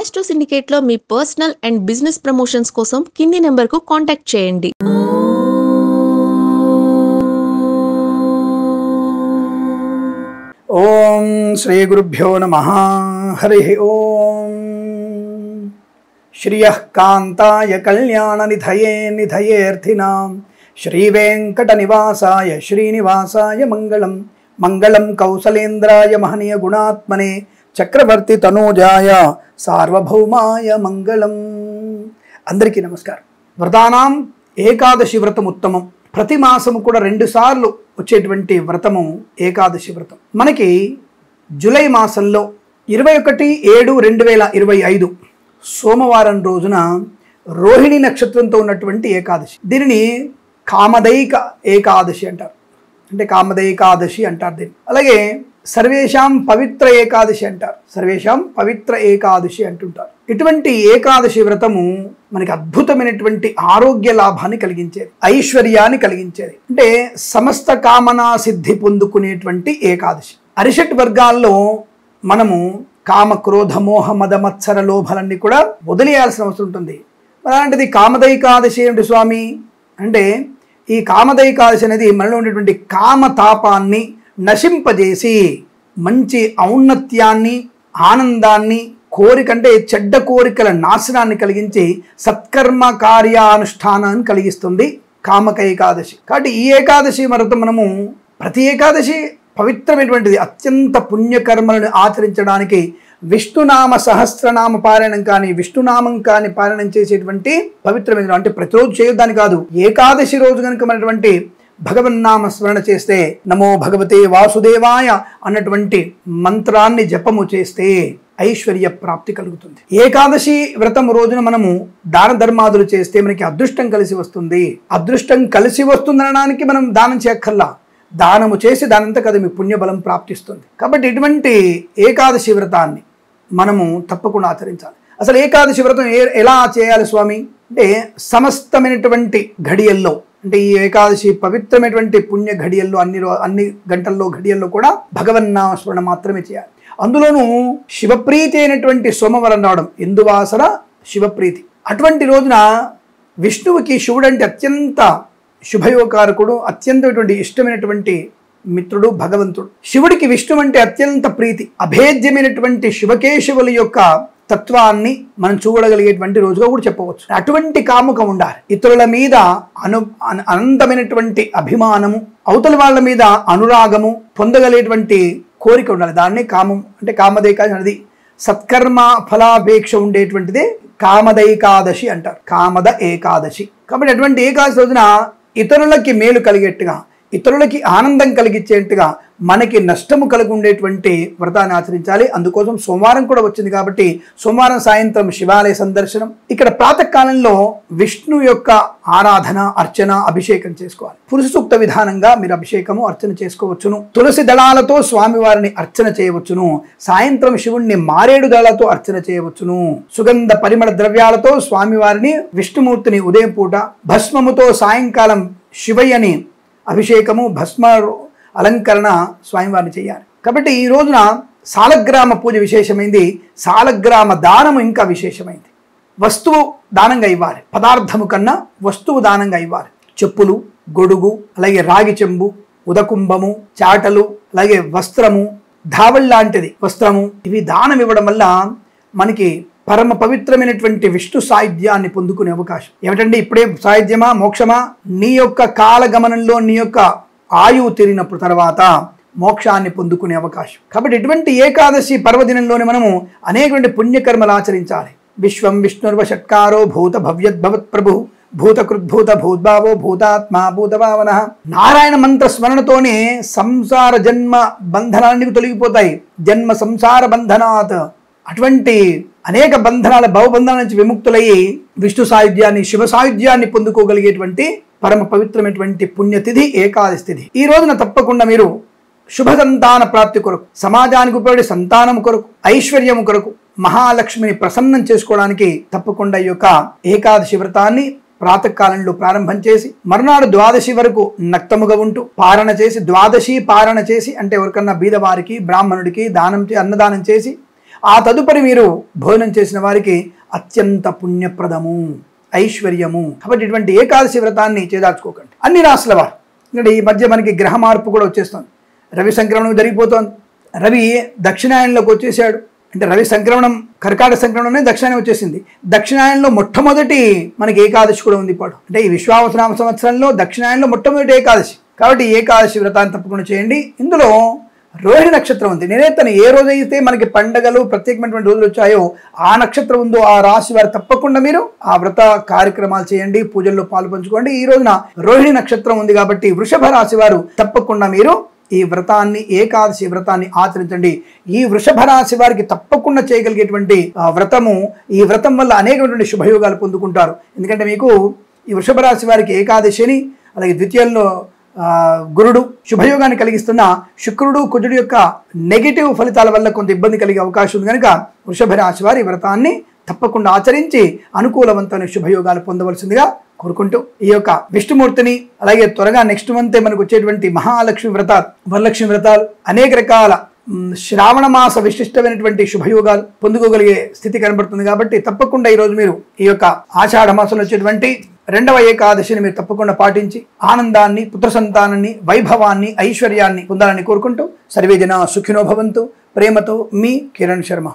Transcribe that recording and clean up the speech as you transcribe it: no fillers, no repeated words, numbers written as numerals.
Maestro సిండికేట్లో మీ personal and business promotions కోసం కింది నెంబర్కు కాంటాక్ట్ చేయండి. ఓం శ్రీ గురుభ్యో నమః. హరి ఓం. శ్రియః కాంతాయ కళ్యాణ నిధయే నిధయేర్థినాం శ్రీ వెంకట నివాసాయ శ్రీనివాసాయ మంగళం. మంగళం కౌసలేంద్రాయ మహనీయ గుణాత్మనే చక్రవర్తి తనూజాయ సార్వభౌమాయ మంగళం. అందరికీ నమస్కారం. వ్రతానాం ఏకాదశి వ్రతం ఉత్తమం. ప్రతి మాసము కూడా 2 సార్లు వచ్చేటువంటి వ్రతము ఏకాదశి వ్రతం. మనకి జూలై మాసంలో 21/7/2025 సోమవారం రోజున రోహిణి నక్షత్రంతో ఉన్నటువంటి ఏకాదశి. దీనిని కామదైక ఏకాదశి అంటారు. అంటే కామదైకాదశి అంటారు దీన్ని. అలాగే సర్వేషాం పవిత్ర ఏకాదశి అంటారు. సర్వేషాం పవిత్ర ఏకాదశి అంటుంటారు. ఇటువంటి ఏకాదశి వ్రతము మనకి అద్భుతమైనటువంటి ఆరోగ్య లాభాన్ని కలిగించేది, ఐశ్వర్యాన్ని కలిగించేది. అంటే సమస్త కామనా సిద్ధి పొందుకునేటువంటి ఏకాదశి. అరిషట్ వర్గాల్లో మనము కామ క్రోధ మోహ మద మత్సర లోభాలన్నీ కూడా వదిలేయాల్సిన అవసరం ఉంటుంది. అలాంటిది కామదైకాదశి ఏమిటి స్వామి అంటే, ఈ కామదైకాదశి అనేది మనలో ఉండేటువంటి కామతాపాన్ని నశింపజేసి మంచి ఔన్నత్యాన్ని, ఆనందాన్ని, కోరికంటే చెడ్డ కోరికల నాశనాన్ని కలిగించి సత్కర్మ కార్యానుష్ఠానాన్ని కలిగిస్తుంది కామక ఏకాదశి. కాబట్టి ఈ ఏకాదశి వ్రతం మనము ప్రతి ఏకాదశి పవిత్రమైనటువంటిది. అత్యంత పుణ్యకర్మలను ఆచరించడానికి విష్ణునామ సహస్రనామ పారాయణం కానీ విష్ణునామం కానీ పారాయణం చేసేటువంటి పవిత్రమైన, అంటే ప్రతిరోజు చేయొద్దని కాదు, ఏకాదశి రోజు కనుక మనటువంటి భగవన్నామ స్మరణ చేస్తే, నమో భగవతే వాసుదేవాయ అన్నటువంటి మంత్రాన్ని జపము చేస్తే ఐశ్వర్య ప్రాప్తి కలుగుతుంది. ఏకాదశి వ్రతం రోజున మనము దాన ధర్మాదులు చేస్తే మనకి అదృష్టం కలిసి వస్తుంది. అదృష్టం కలిసి వస్తుందనడానికి మనం దానం చేయక్కర్లా, దానము చేసి దానంతా కదా మీ పుణ్యబలం ప్రాప్తిస్తుంది. కాబట్టి ఇటువంటి ఏకాదశి వ్రతాన్ని మనము తప్పకుండా ఆచరించాలి. అసలు ఏకాదశి వ్రతం ఎలా చేయాలి స్వామి అంటే, సమస్తమైనటువంటి ఘడియల్లో, అంటే ఈ ఏకాదశి పవిత్రమైనటువంటి పుణ్య ఘడియల్లో అన్ని గంటల్లో ఘడియల్లో కూడా భగవన్నామ స్మరణ మాత్రమే చేయాలి. అందులోనూ శివప్రీతి అయినటువంటి సోమవారం రావడం, ఎందువాసర శివప్రీతి. అటువంటి రోజున విష్ణువుకి శివుడు అంటే అత్యంత శుభయోకారకుడు, అత్యంతమైనటువంటి ఇష్టమైనటువంటి మిత్రుడు భగవంతుడు. శివుడికి విష్ణు అంటే అత్యంత ప్రీతి. అభేద్యమైనటువంటి శివకేశవుల యొక్క తత్వాన్ని మనం చూడగలిగేటువంటి రోజుగా కూడా చెప్పవచ్చు. అటువంటి కాముకం ఉండాలి. ఇతరుల మీద అనంతమైనటువంటి అభిమానము, అవతల వాళ్ళ మీద అనురాగము పొందగలిగేటువంటి కోరిక ఉండాలి. దాన్ని కామం అంటే కామదైకాదశి అనేది సత్కర్మ ఫలాపేక్ష ఉండేటువంటిదే కామదైకాదశి అంటారు, కామద ఏకాదశి. కాబట్టి అటువంటి ఏకాదశి రోజున ఇతరులకి మేలు కలిగేట్టుగా, ఇతరులకి ఆనందం కలిగించేట్టుగా, మనకి నష్టము కలిగి ఉండేటువంటి వ్రతాన్ని ఆచరించాలి. అందుకోసం సోమవారం కూడా వచ్చింది కాబట్టి సోమవారం సాయంత్రం శివాలయ సందర్శనం. ఇక్కడ ప్రాతకాలంలో విష్ణు యొక్క ఆరాధన, అర్చన, అభిషేకం చేసుకోవాలి. పురుష సూక్త విధానంగా మీరు అభిషేకము, అర్చన చేసుకోవచ్చును. తులసి దళాలతో స్వామివారిని అర్చన చేయవచ్చును. సాయంత్రం శివుణ్ణి మారేడు దళాలతో అర్చన చేయవచ్చును. సుగంధ పరిమళ ద్రవ్యాలతో స్వామివారిని, విష్ణుమూర్తిని ఉదయం పూట, భస్మముతో సాయంకాలం శివయ్యని అభిషేకము, భస్మ అలంకరణ స్వామివారిని చేయాలి. కాబట్టి ఈ రోజున సాలగ్రామ పూజ విశేషమైంది, సాలగ్రామ దానము ఇంకా విశేషమైంది. వస్తువు దానంగా ఇవ్వాలి, పదార్థము కన్నా వస్తువు దానంగా ఇవ్వాలి. చెప్పులు, గొడుగు, అలాగే రాగి చెంబు, ఉదకుంభము, చాటలు, అలాగే వస్త్రము, ధావళ్ లాంటిది వస్త్రము, ఇవి దానం ఇవ్వడం వల్ల మనకి పరమ పవిత్రమైనటువంటి విష్ణు సాయుధ్యాన్ని పొందుకునే అవకాశం. ఏమిటంటే ఇప్పుడే సాయుధ్యమా మోక్షమా? నీ యొక్క కాలగమనంలో నీ యొక్క ఆయువు తీరినప్పుడు తర్వాత మోక్షాన్ని పొందుకునే అవకాశం. కాబట్టి ఇటువంటి ఏకాదశి పర్వదినంలోనే మనము అనేకటువంటి పుణ్యకర్మలు ఆచరించాలి. విశ్వం విష్ణుర్వ షట్కారో భూత భవ్యద్భవత్ ప్రభు భూతకృద్భూత భూద్భావో భూతాత్మ భూతభావన. నారాయణ మంత్ర స్మరణతోనే సంసార జన్మ బంధనాన్ని తొలగిపోతాయి. జన్మ సంసార బంధనాత్, అటువంటి అనేక బంధనాల భవబంధనాల నుంచి విముక్తులయ్యి విష్ణు సాయుధ్యాన్ని, శివ సాయుధ్యాన్ని పొందుకోగలిగేటువంటి పరమ పవిత్రమైనటువంటి పుణ్యతిథి ఏకాదశి తిథి. ఈ రోజున తప్పకుండా మీరు శుభ సంతాన ప్రాప్తి కొరకు, సమాజానికి ఉపయోగపడే సంతానం కొరకు, ఐశ్వర్యం కొరకు, మహాలక్ష్మిని ప్రసన్నం చేసుకోవడానికి తప్పకుండా ఈ యొక్క ఏకాదశి వ్రతాన్ని ప్రాతకాలంలో ప్రారంభం చేసి మరునాడు ద్వాదశి వరకు నక్తముగా ఉంటూ పారణ చేసి, ద్వాదశి పారణ చేసి అంటే ఎవరికన్నా బీదవారికి, బ్రాహ్మణుడికి అన్నదానం చేసి ఆ తదుపరి మీరు భోజనం చేసిన వారికి అత్యంత పుణ్యప్రదము, ఐశ్వర్యము. కాబట్టి ఇటువంటి ఏకాదశి వ్రతాన్ని చేదార్చుకోకండి. అన్ని రాశుల వారు, ఎందుకంటే ఈ మధ్య మనకి గ్రహ మార్పు కూడా వచ్చేస్తుంది. రవి సంక్రమణం జరిగిపోతోంది. రవి దక్షిణాయనంలోకి వచ్చేసాడు. అంటే రవి సంక్రమణం కర్కాటక సంక్రమణమే దక్షిణాయనం వచ్చేసింది. దక్షిణాయనంలో మొట్టమొదటి మనకి ఏకాదశి కూడా ఉంది ఇప్పుడు. అంటే ఈ విశ్వావసనామ సంవత్సరంలో దక్షిణాయనంలో మొట్టమొదటి ఏకాదశి. కాబట్టి ఏకాదశి వ్రతాన్ని తప్పకుండా చేయండి. ఇందులో రోహిణి నక్షత్రం ఉంది. నేనైతే ఏ రోజైతే మనకి పండగలు ప్రత్యేకమైనటువంటి రోజులు వచ్చాయో ఆ నక్షత్రం ఉందో ఆ రాశి వారు తప్పకుండా మీరు ఆ వ్రత కార్యక్రమాలు చేయండి, పూజల్లో పాలు పంచుకోండి. ఈ రోజున రోహిణి నక్షత్రం ఉంది కాబట్టి వృషభ రాశి వారు తప్పకుండా మీరు ఈ వ్రతాన్ని, ఏకాదశి వ్రతాన్ని ఆచరించండి. ఈ వృషభ రాశి వారికి తప్పకుండా చేయగలిగేటువంటి వ్రతము. ఈ వ్రతం వల్ల అనేకమైనటువంటి శుభయోగాలు పొందుకుంటారు. ఎందుకంటే మీకు ఈ వృషభ రాశి వారికి ఏకాదశిని, అలాగే ద్వితీయంలో గురుడు శుభయోగాన్ని కలిగిస్తున్న శుక్రుడు కుజుడు యొక్క నెగిటివ్ ఫలితాల వల్ల కొంత ఇబ్బంది కలిగే అవకాశం ఉంది. కనుక వృషభ రాశి వారి వ్రతాన్ని తప్పకుండా ఆచరించి అనుకూలవంతమైన శుభయోగాలు పొందవలసిందిగా కోరుకుంటూ ఈ యొక్క విష్ణుమూర్తిని, అలాగే త్వరగా నెక్స్ట్ మంతే మనకు వచ్చేటువంటి మహాలక్ష్మి వ్రతాలు, వరలక్ష్మి వ్రతాలు, అనేక రకాల శ్రావణ మాస విశిష్టమైనటువంటి శుభయోగాలు పొందుకోగలిగే స్థితి కనబడుతుంది. కాబట్టి తప్పకుండా ఈరోజు మీరు ఈ యొక్క ఆషాఢ మాసంలో వచ్చేటువంటి 2వ ఏకాదశిని మీరు తప్పకుండా పాటించి ఆనందాన్ని, పుత్ర సంతానాన్ని, వైభవాన్ని, ఐశ్వర్యాన్ని పొందాలని కోరుకుంటూ సర్వే జనా సుఖినో భవంతు. ప్రేమతో మీ కిరణ్ శర్మ.